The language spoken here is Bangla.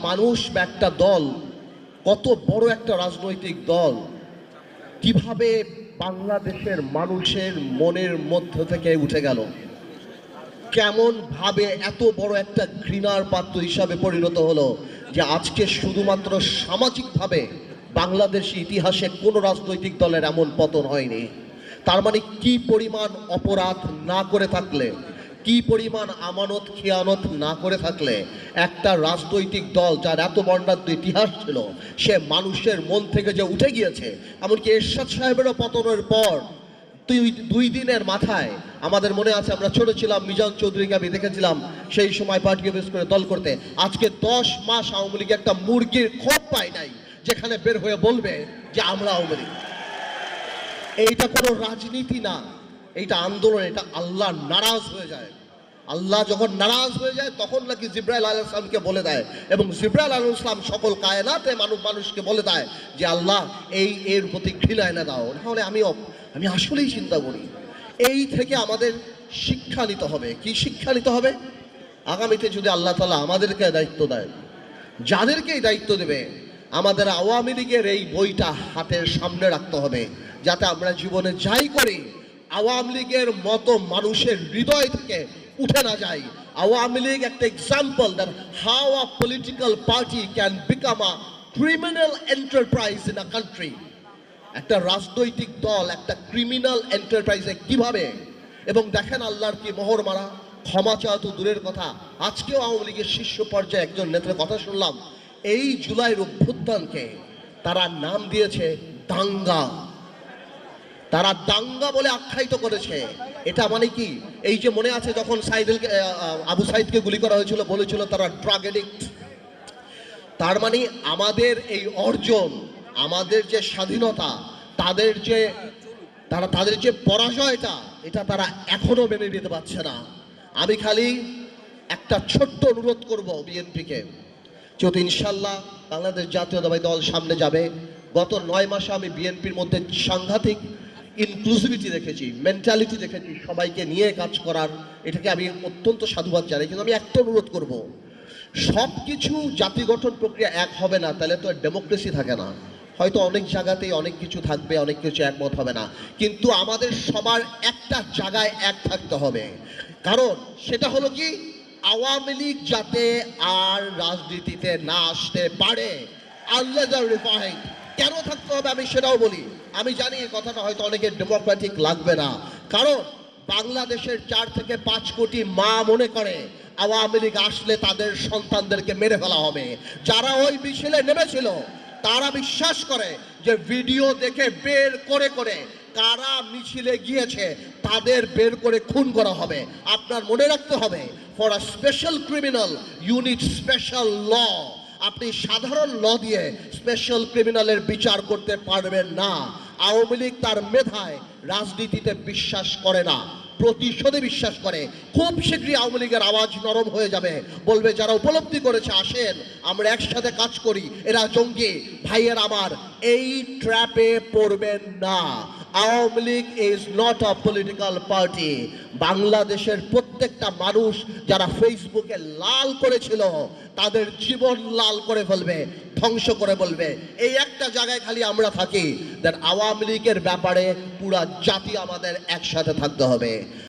মানুষ বা একটা দল, কত বড় একটা রাজনৈতিক দল কিভাবে বাংলাদেশের মানুষের মনের মধ্য থেকে উঠে গেল, কেমন ভাবে এত বড় একটা ঘৃণার পাত্র হিসাবে পরিণত হলো যে আজকে শুধুমাত্র সামাজিকভাবে বাংলাদেশি ইতিহাসে কোনো রাজনৈতিক দলের এমন পতন হয়নি। তার মানে কি পরিমাণ অপরাধ না করে থাকলে, কি পরিমাণ আমানত খেয়ানত না করে থাকলে একটা রাজনৈতিক দল যার এত বর্ণাঢ্য ইতিহাস ছিল সে মানুষের মন থেকে যে উঠে গিয়েছে। এমনকি এরশাদ সাহেবেরও পতনের পর দুই দিনের মাথায় আমাদের মনে আছে, আমরা ছোট ছিলাম, মিজান চৌধুরীকে আমি দেখেছিলাম সেই সময় পার্টিকে বেশ করে দল করতে। আজকে 10 মাস আওয়ামী লীগ একটা মুরগির খোপ পায় নাই যেখানে বের হয়ে বলবে যে আমরা আওয়ামী লীগ। এইটা কোনো রাজনীতি না, এইটা আন্দোলন, এটা আল্লাহ নারাজ হয়ে যায়। আল্লাহ যখন নারাজ হয়ে যায় তখন নাকি জিব্রাইল আলাইহিস সালামকে বলে দেয়, এবং জিব্রাইল আলাইহিস সালাম সকল কায়নাতে মানুষকে বলে দেয় যে আল্লাহ এর প্রতি ঘৃণা এনে দাও। তাহলে আমি আসলেই চিন্তা করি এই থেকে আমাদের শিক্ষা নিতে হবে। কি শিক্ষা নিতে হবে? আগামীতে যদি আল্লাহ তাআলা আমাদেরকে দায়িত্ব দেয়, যাদেরকে এই দায়িত্ব দেবে, আমাদের আওয়ামী লীগের এই বইটা হাতের সামনে রাখতে হবে, যাতে আমরা জীবনে যাই করি আওয়ামী লীগের মতো মানুষের হৃদয় থেকে উঠে না যায়। আওয়ামী লীগ একটা example that how a political party can become a criminal enterprise in a country. একটা রাজনৈতিক দল একটা ক্রিমিনাল এন্টারপ্রাইজে কিভাবে, এবং দেখেন আল্লাহর কি মোহর মারা। ক্ষমা চাওয়া তো দূরের কথা, আজকেও আওয়ামী লীগের শীর্ষ পর্যায়ে একজন নেতার কথা শুনলাম, এই জুলাইয়ের অভ্যুত্থানকে তারা নাম দিয়েছে দাঙ্গা। তারা দাঙ্গা বলে আখ্যায়িত করেছে। এটা মানে কি? এই যে মনে আছে যখন আবু সাইদকে গুলি করা হয়েছিল, বলেছিল তারা ড্রাগ এডিক্ট। তার মানে আমাদের এই অর্জন, আমাদের যে স্বাধীনতা, তাদের যে পরাজয়টা, এটা তারা এখনো মেনে নিতে পারছে না। আমি খালি একটা ছোট্ট অনুরোধ করব বিএনপিকে, যেহেতু ইনশাল্লাহ বাংলাদেশ জাতীয়তাবাদী দল সামনে যাবে। গত 9 মাসে আমি বিএনপির মধ্যে সাংঘাতিক ইনক্লুসিভিটি দেখেছি, মেন্টালিটি দেখেছি, সবাইকে নিয়ে কাজ করার। এটাকে আমি অত্যন্ত সাধুবাদ জানাই। কিন্তু আমি একটা অনুরোধ করব, সব কিছু জাতি গঠন প্রক্রিয়া এক হবে না, তাহলে তো ডেমোক্রেসি থাকে না। হয়তো অনেক জায়গাতেই অনেক কিছু থাকবে, অনেক কিছু একমত হবে না, কিন্তু আমাদের সবার একটা জায়গায় এক থাকতে হবে। কারণ সেটা হলো কি, আওয়ামী লীগ যাতে আর রাজনীতিতে না আসতে পারে। আল্লাহ রিফাইন কেন থাকতে হবে আমি সেটাও বলি। আমি জানি এই কথাটা হয়তো অনেকের ডেমোক্রেটিক লাগবে না, কারণ বাংলাদেশের 4 থেকে 5 কোটি মা মনে করে আওয়ামী লীগ আসলে তাদের সন্তানদেরকে মেরে ফেলা হবে। যারা ওই মিছিলে নেমেছিল তারা বিশ্বাস করে যে ভিডিও দেখে বের করে করে কারা মিছিলে গিয়েছে তাদের বের করে খুন করা হবে। আপনার মনে রাখতে হবে, for a special criminal you need special law. আপনি সাধারণ ল দিয়ে স্পেশাল ক্রিমিনালের বিচার করতে পারবেন না। আওয়ামী লীগ তার মেধায় রাজনীতিতে বিশ্বাস করে না, প্রতিশোধে বিশ্বাস করে। খুব শীঘ্রই আওয়ামী লীগের আওয়াজ নরম হয়ে যাবে, বলবে যারা উপলব্ধি করেছে আসেন আমরা একসাথে কাজ করি, এরা জঙ্গি। ভাইয়ের আমার, এই ট্র্যাপে পড়বেন না। Awami League is not a political party. বাংলাদেশের প্রত্যেকটা মানুষ যারা ফেসবুকে লাল করেছিল তাদের জীবন লাল করে ফেলবে, ধ্বংস করে বলবে। এই একটা জায়গায় খালি আমরা থাকি, দেন আওয়ামী লীগের ব্যাপারে পুরা জাতি আমাদের একসাথে থাকতে হবে।